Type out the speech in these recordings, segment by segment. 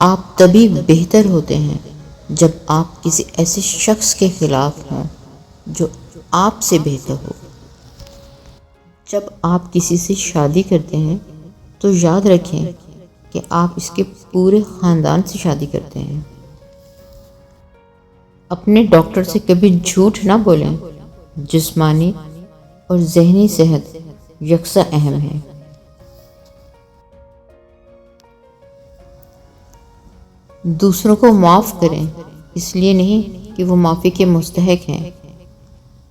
آپ تبھی بہتر ہوتے ہیں جب آپ کسی ایسے شخص کے خلاف ہوں جو آپ سے بہتر ہو۔ جب آپ کسی سے شادی کرتے ہیں تو یاد رکھیں کہ آپ اس کے پورے خاندان سے شادی کرتے ہیں۔ اپنے ڈاکٹر سے کبھی جھوٹ نہ بولیں۔ جسمانی اور ذہنی صحت یکساں اہم ہے۔ دوسروں کو معاف کریں، اس لیے نہیں کہ وہ معافی کے مستحق ہیں،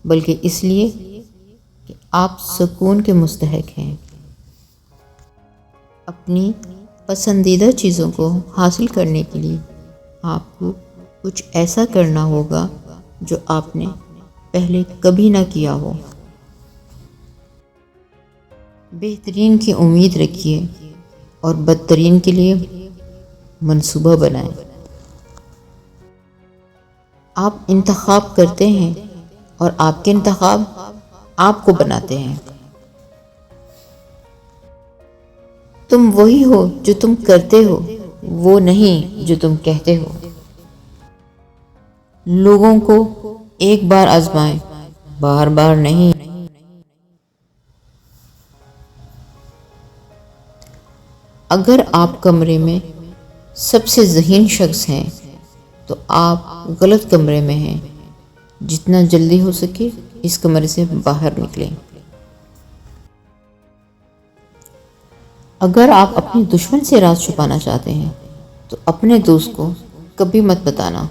بلکہ اس لیے کہ آپ سکون کے مستحق ہیں۔ اپنی پسندیدہ چیزوں کو حاصل کرنے کے لیے آپ کو کچھ ایسا کرنا ہوگا جو آپ نے پہلے کبھی نہ کیا ہو۔ بہترین کی امید رکھیے اور بدترین کے لیے منصوبہ بنائیں۔ آپ انتخاب کرتے ہیں اور آپ کے انتخاب آپ کو بناتے ہیں۔ تم وہی ہو جو تم کرتے ہو، وہ نہیں جو تم کہتے ہو۔ لوگوں کو ایک بار آزمائیں، بار بار نہیں۔ اگر آپ کمرے میں سب سے ذہین شخص ہیں تو آپ غلط کمرے میں ہیں۔ جتنا جلدی ہو سکے اس کمرے سے باہر نکلیں۔ اگر آپ اپنے دشمن سے راز چھپانا چاہتے ہیں تو اپنے دوست کو کبھی مت بتانا۔